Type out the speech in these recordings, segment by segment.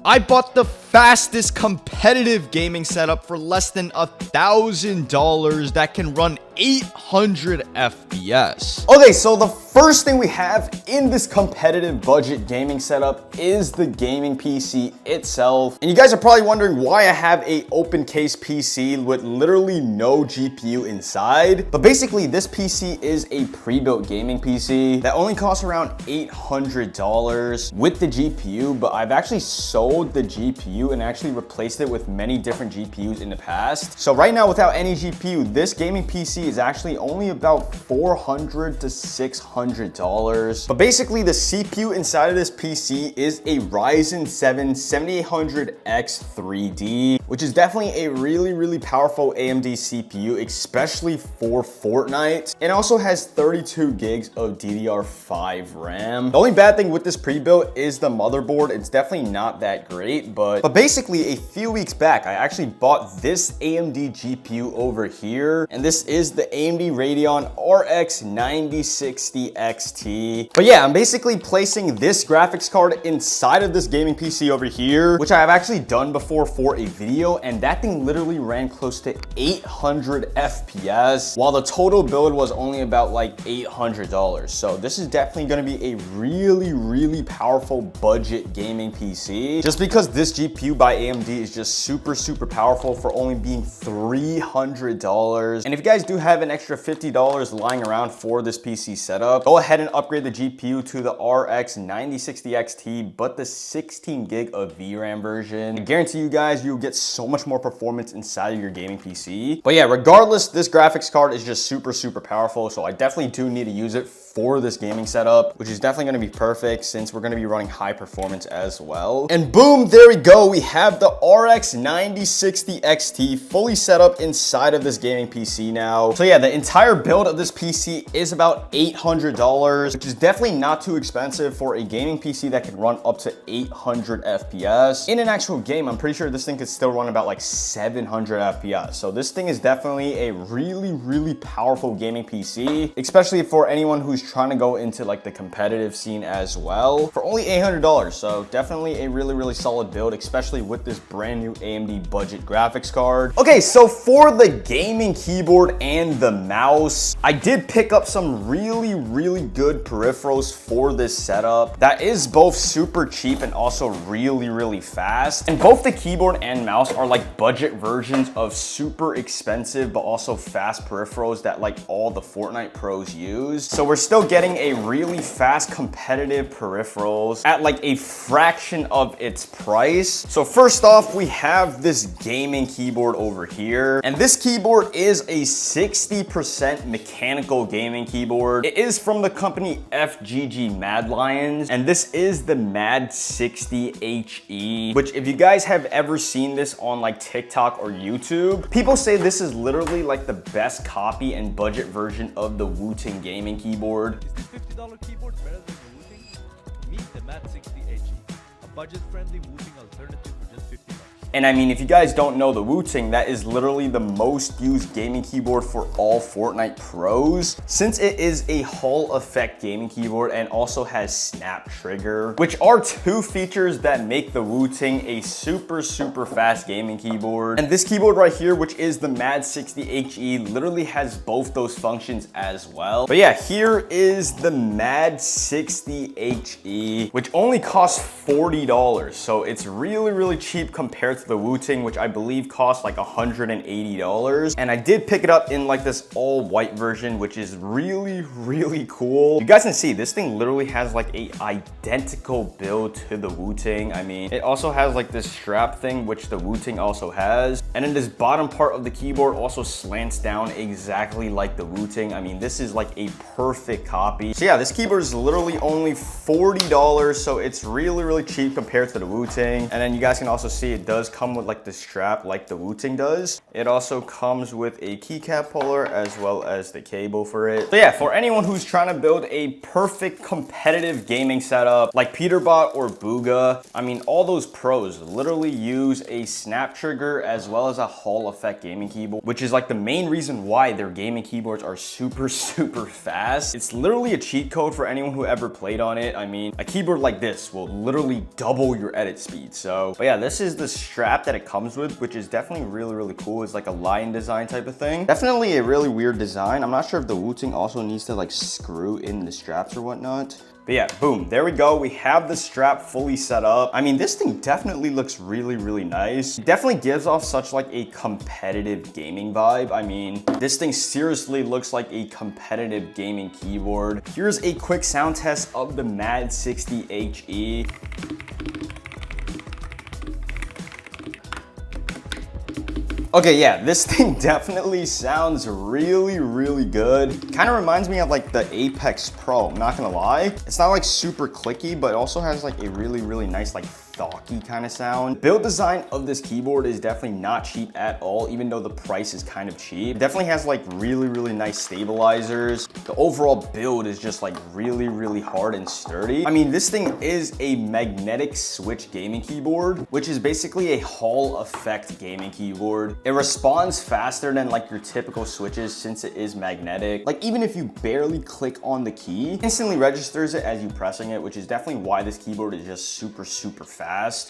I bought the fastest competitive gaming setup for less than $1,000 that can run 800 FPS. Okay, so the first thing we have in this competitive budget gaming setup is the gaming PC itself. And you guys are probably wondering why I have a open case PC with literally no GPU inside. But basically this PC is a pre-built gaming PC that only costs around $800 with the GPU, but I've actually sold the GPU and actually replaced it with many different GPUs in the past. So right now, without any GPU, this gaming PC is actually only about $400 to $600. But basically the CPU inside of this PC is a Ryzen 7 7800X 3D, which is definitely a really powerful AMD CPU, especially for Fortnite. It also has 32 gigs of DDR5 RAM. The only bad thing with this pre-built is the motherboard. It's definitely not that great, but basically a few weeks back, I actually bought this AMD GPU over here, and this is the AMD Radeon RX 9060 XT. But yeah, I'm basically placing this graphics card inside of this gaming PC over here, which I have actually done before for a video, and that thing literally ran close to 800 FPS, while the total build was only about like $800. So this is definitely gonna be a really powerful budget gaming PC, just because this GPU by AMD is just super powerful for only being $300. And if you guys do have an extra $50 lying around for this PC setup, go ahead and upgrade the GPU to the RX 9060 XT, but the 16 gig of VRAM version. I guarantee you guys, you'll get so much more performance inside of your gaming PC. But yeah, regardless, this graphics card is just super powerful, so I definitely do need to use it for this gaming setup, which is definitely going to be perfect since we're going to be running high performance as well. And boom, there we go. We have the RX 9060 XT fully set up inside of this gaming PC now. So yeah, the entire build of this PC is about $800, which is definitely not too expensive for a gaming PC that can run up to 800 FPS. In an actual game, I'm pretty sure this thing could still run about like 700 FPS. So this thing is definitely a really powerful gaming PC, especially for anyone who's trying to go into like the competitive scene as well for only $800. So definitely a really solid build, especially with this brand new AMD budget graphics card. Okay, so for the gaming keyboard and the mouse, I did pick up some really good peripherals for this setup that is both super cheap and also really fast. And both the keyboard and mouse are like budget versions of super expensive but also fast peripherals that like all the Fortnite pros use. So we're still getting a really fast competitive peripherals at like a fraction of its price. So first off, we have this gaming keyboard over here, and this keyboard is a 60% mechanical gaming keyboard. It is from the company FGG Mad Lions, and this is the Mad 60 HE, which if you guys have ever seen this on like TikTok or YouTube, people say this is literally like the best copy and budget version of the Wu-Tang gaming keyboard. Is the $50 keyboard better than the Wu-Tang? Meet the Mad 60 HE, a budget-friendly Wu-Tang alternative for just $50. And I mean, if you guys don't know the Wu-Tang, that is literally the most used gaming keyboard for all Fortnite pros, since it is a Hall effect gaming keyboard and also has snap trigger, which are two features that make the Wu-Tang a super fast gaming keyboard. And this keyboard right here, which is the Mad 60 HE, literally has both those functions as well. But yeah, here is the Mad 60 HE, which only costs $40. So it's really cheap compared to the Wu-Tang, which I believe costs like $180. And I did pick it up in like this all white version, which is really cool. You guys can see this thing literally has like a identical build to the Wu-Tang. I mean, it also has like this strap thing, which the Wu-Tang also has. And then this bottom part of the keyboard also slants down exactly like the Wu-Tang. I mean, this is like a perfect copy. So yeah, this keyboard is literally only $40. So it's really cheap compared to the Wu-Tang. And then you guys can also see it does come with like the strap like the Wu-Tang does. It also comes with a keycap puller as well as the cable for it. So yeah, for anyone who's trying to build a perfect competitive gaming setup like Peterbot or Booga, I mean, all those pros literally use a snap trigger as well as a Hall effect gaming keyboard, which is like the main reason why their gaming keyboards are super fast. It's literally a cheat code for anyone who ever played on it. I mean, a keyboard like this will literally double your edit speed. So, but yeah, this is the strap that it comes with, which is definitely really cool. It's like a lion design type of thing. Definitely a really weird design. I'm not sure if the Wu-Tang also needs to like screw in the straps or whatnot. But yeah, boom, there we go. We have the strap fully set up. I mean, this thing definitely looks really nice. It definitely gives off such like a competitive gaming vibe. I mean, this thing seriously looks like a competitive gaming keyboard. Here's a quick sound test of the Mad 60 HE. Okay, yeah, this thing definitely sounds really good. Kind of reminds me of like the Apex Pro, I'm not gonna lie. It's not like super clicky, but it also has like a really nice like thocky kind of sound. Build design of this keyboard is definitely not cheap at all, even though the price is kind of cheap. It definitely has like really nice stabilizers. The overall build is just like really hard and sturdy. I mean, this thing is a magnetic switch gaming keyboard, which is basically a Hall effect gaming keyboard. It responds faster than like your typical switches since it is magnetic. Like even if you barely click on the key, it instantly registers it as you pressing it, which is definitely why this keyboard is just super fast.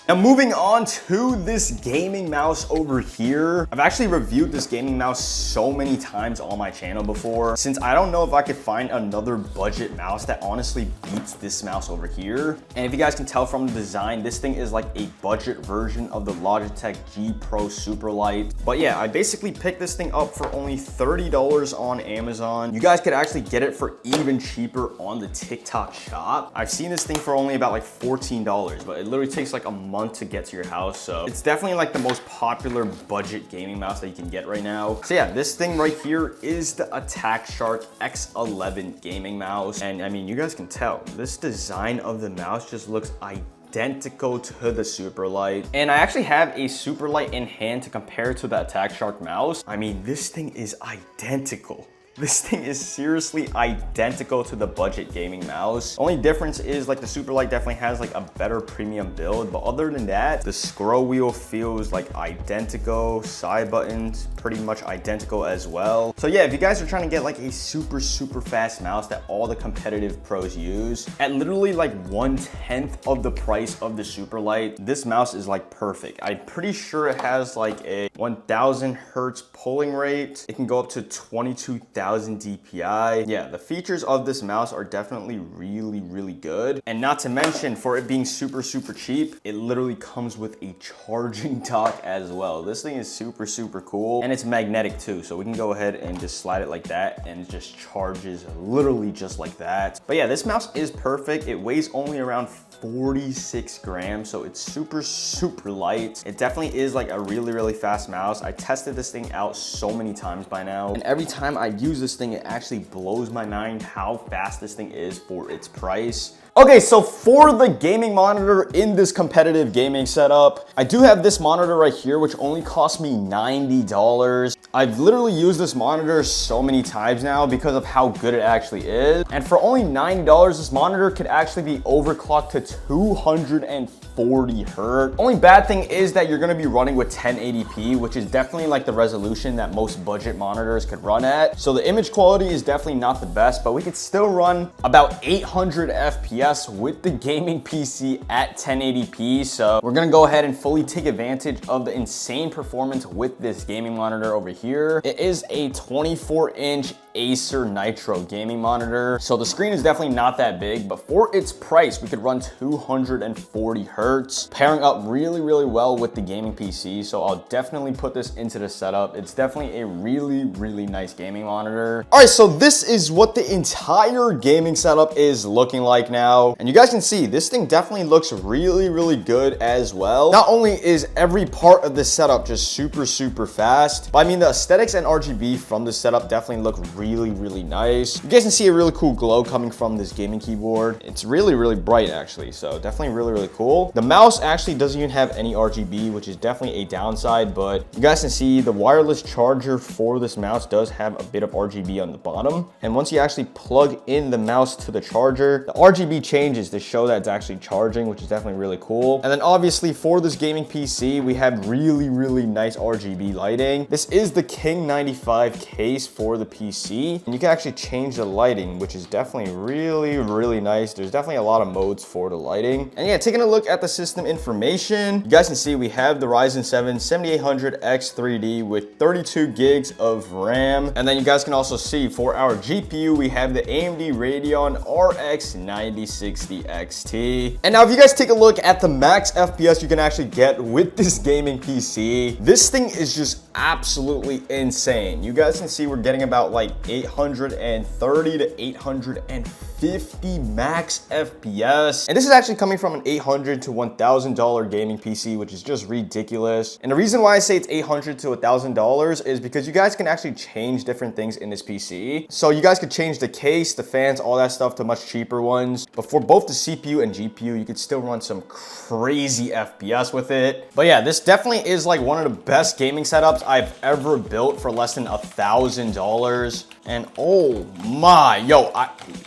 Now moving on to this gaming mouse over here. I've actually reviewed this gaming mouse so many times on my channel before, since I don't know if I could find another budget mouse that honestly beats this mouse over here. And if you guys can tell from the design, this thing is like a budget version of the Logitech G Pro Superlight. But yeah, I basically picked this thing up for only $30 on Amazon. You guys could actually get it for even cheaper on the TikTok shop. I've seen this thing for only about like $14, but it literally takes like a month to get to your house. So it's definitely like the most popular budget gaming mouse that you can get right now. So yeah, this thing right here is the Attack Shark X11 gaming mouse. And I mean, you guys can tell this design of the mouse just looks identical to the Superlight. And I actually have a Superlight in hand to compare to the Attack Shark mouse. I mean, this thing is identical. This thing is seriously identical to the budget gaming mouse. Only difference is like the Superlight definitely has like a better premium build, but other than that, the scroll wheel feels like identical. Side buttons pretty much identical as well. So yeah, if you guys are trying to get like a super fast mouse that all the competitive pros use at literally like 1/10 of the price of the Superlight, this mouse is like perfect. I'm pretty sure it has like a 1000 hertz pulling rate. It can go up to 22,000 DPI. Yeah, the features of this mouse are definitely really good. And not to mention, for it being super cheap, it literally comes with a charging dock as well. This thing is super cool, and it's magnetic too, so we can go ahead and just slide it like that and it just charges literally just like that. But yeah, this mouse is perfect. It weighs only around 46 grams, so it's super light. It definitely is like a really fast mouse. I tested this thing out so many times by now, and every time I use this thing, it actually blows my mind how fast this thing is for its price. Okay, so for the gaming monitor in this competitive gaming setup, I do have this monitor right here, which only cost me $90. I've literally used this monitor so many times now because of how good it actually is. And for only $90, this monitor could actually be overclocked to 240 hertz. Only bad thing is that you're gonna be running with 1080p, which is definitely like the resolution that most budget monitors could run at. So the image quality is definitely not the best, but we could still run about 800 FPS with the gaming PC at 1080p. So we're gonna go ahead and fully take advantage of the insane performance with this gaming monitor over here. It is a 24-inch Acer Nitro gaming monitor. So the screen is definitely not that big, but for its price, we could run 240 hertz, pairing up really well with the gaming PC. So I'll definitely put this into the setup. It's definitely a really nice gaming monitor. All right, so this is what the entire gaming setup is looking like now. out. And you guys can see this thing definitely looks really, really good as well. Not only is every part of this setup just super, super fast, but I mean the aesthetics and RGB from this setup definitely look really, really nice. You guys can see a really cool glow coming from this gaming keyboard. It's really, really bright actually, so definitely really, really cool. The mouse actually doesn't even have any RGB, which is definitely a downside, but you guys can see the wireless charger for this mouse does have a bit of RGB on the bottom. And once you actually plug in the mouse to the charger, the RGB changes to show that it's actually charging, which is definitely really cool. And then obviously for this gaming PC, we have really, really nice RGB lighting. This is the King 95 case for the PC, and you can actually change the lighting, which is definitely really, really nice. There's definitely a lot of modes for the lighting. And yeah, taking a look at the system information, you guys can see we have the Ryzen 7 7800X3D with 32 gigs of RAM. And then you guys can also see for our GPU, we have the AMD Radeon RX 9060 XT. And now if you guys take a look at the max FPS you can actually get with this gaming PC, this thing is just absolutely insane. You guys can see we're getting about like 830 to 850 max FPS. And this is actually coming from an $800 to $1,000 gaming PC, which is just ridiculous. And the reason why I say it's $800 to $1,000 is because you guys can actually change different things in this PC. So you guys could change the case, the fans, all that stuff to much cheaper ones. But for both the CPU and GPU, you could still run some crazy FPS with it. But yeah, this definitely is like one of the best gaming setups I've ever built for less than $1,000. And oh my,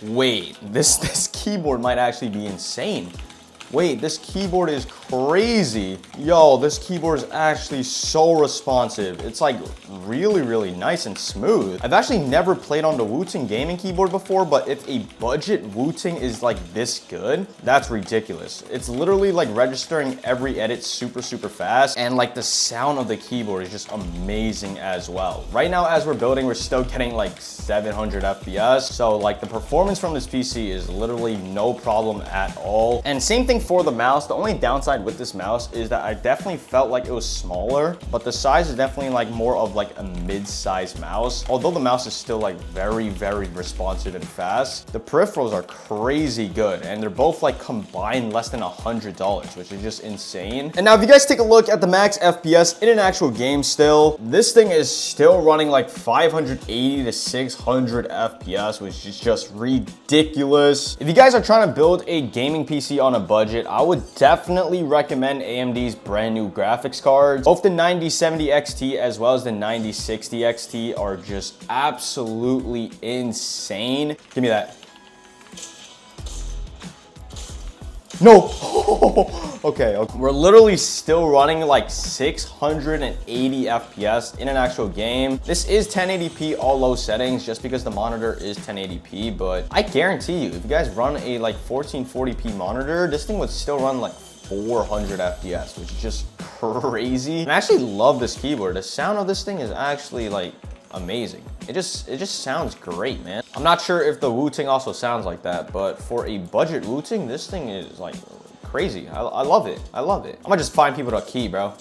wait, this keyboard might actually be insane. Wait, this keyboard is crazy. Yo, this keyboard is actually so responsive. It's like really, really nice and smooth. I've actually never played on the Wooting gaming keyboard before, but if a budget Wooting is like this good, that's ridiculous. It's literally like registering every edit super, super fast. And like the sound of the keyboard is just amazing as well. Right now, as we're building, we're still getting like 700 FPS. So like the performance from this PC is literally no problem at all. And same thing for the mouse. The only downside with this mouse is that I definitely felt like it was smaller, but the size is definitely like more of like a mid-size mouse. Although the mouse is still like very, very responsive and fast, the peripherals are crazy good, and they're both like combined less than $100, which is just insane. And now if you guys take a look at the max FPS in an actual game still, this thing is still running like 580 to 600 FPS, which is just ridiculous. If you guys are trying to build a gaming PC on a budget, I would definitely recommend AMD's brand new graphics cards. Both the 9070 XT as well as the 9060 XT are just absolutely insane. Give me that. No. Okay, we're literally still running like 680 FPS in an actual game. This is 1080p all low settings just because the monitor is 1080p, but I guarantee you, if you guys run a like 1440p monitor, this thing would still run like 400 FPS, which is just crazy. And I actually love this keyboard. The sound of this thing is actually like amazing. It just sounds great, man. I'm not sure if the Wooting also sounds like that, but for a budget Wooting, this thing is like crazy. I love it. I love it. I'm gonna just find people to key, bro.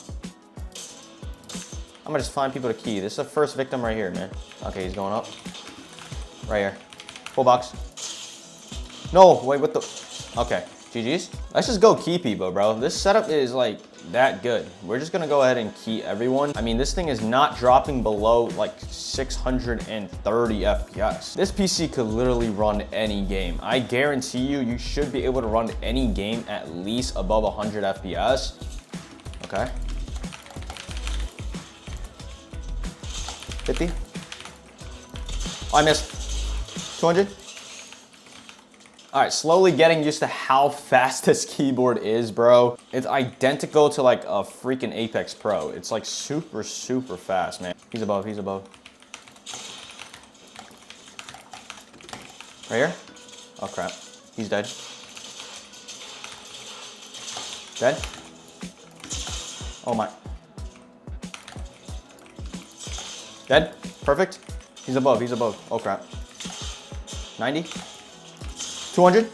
I'm gonna just find people to key. This is the first victim right here, man. Okay, he's going up. Right here. Full box. No, wait, what the? Okay, GG's. Let's just go key people, bro. This setup is like that good. We're just gonna go ahead and key everyone. I mean, this thing is not dropping below like 630 FPS. This PC could literally run any game. I guarantee you, you should be able to run any game at least above 100 FPS. Okay. 50. Oh, I missed. 200. All right, slowly getting used to how fast this keyboard is, bro. It's identical to like a freaking Apex Pro. It's like super, super fast, man. He's above, he's above. Right here? Oh crap, he's dead. Dead? Oh my. Dead, perfect. He's above, he's above. Oh crap. 90? 200?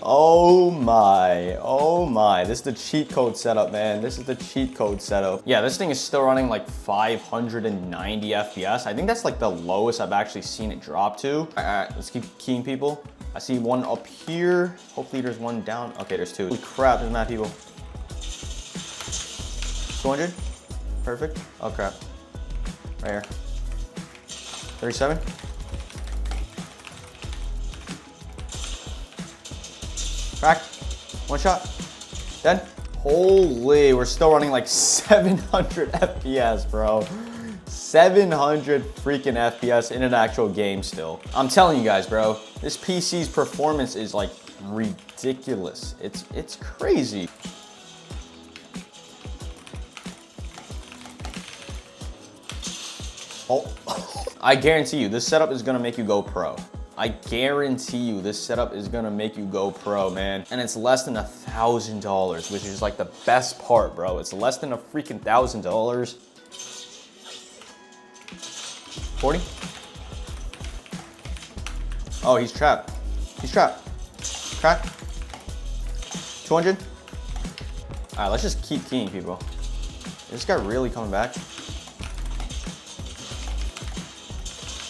Oh my, oh my. This is the cheat code setup, man. This is the cheat code setup. Yeah, this thing is still running like 590 FPS. I think that's like the lowest I've actually seen it drop to. All right, let's keep keying people. I see one up here. Hopefully there's one down. Okay, there's two. Holy crap, there's mad people. 200, perfect. Oh crap, right here. 37. Crack, one shot, dead. Holy, we're still running like 700 FPS, bro. 700 freaking FPS in an actual game still. I'm telling you guys, bro, this PC's performance is like ridiculous. It's crazy. Oh, I guarantee you, this setup is gonna make you go pro. I guarantee you this setup is gonna make you go pro, man. And it's less than $1,000, which is like the best part, bro. It's less than a freaking $1,000. 40? Oh, he's trapped. He's trapped. Crack. 200? All right, let's just keep keying people. Is this guy really coming back?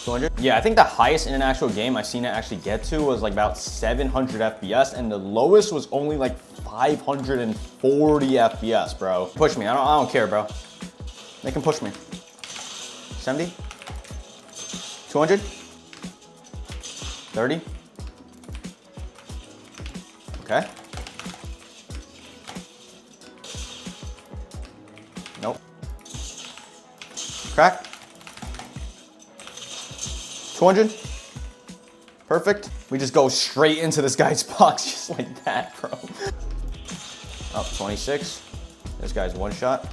200? Yeah, I think the highest in an actual game I've seen it actually get to was like about 700 FPS, and the lowest was only like 540 FPS, bro. Push me, I don't care, bro. They can push me. 70? 200? 30? Okay. Nope. Crack. 200. Perfect. We just go straight into this guy's box just like that, bro. Oh, 26. This guy's one shot.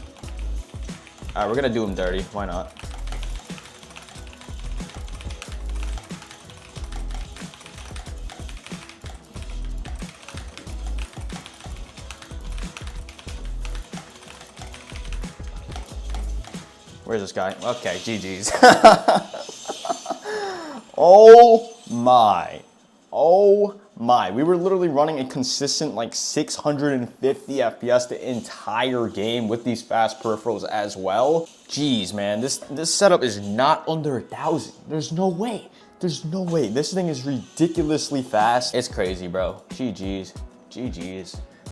All right, we're gonna do him dirty. Why not? Where's this guy? Okay, GG's. Oh my. Oh my. We were literally running a consistent like 650 FPS the entire game with these fast peripherals as well. Jeez, man, this setup is not under 1,000. There's no way. There's no way. This thing is ridiculously fast. It's crazy, bro. GG's. GG's.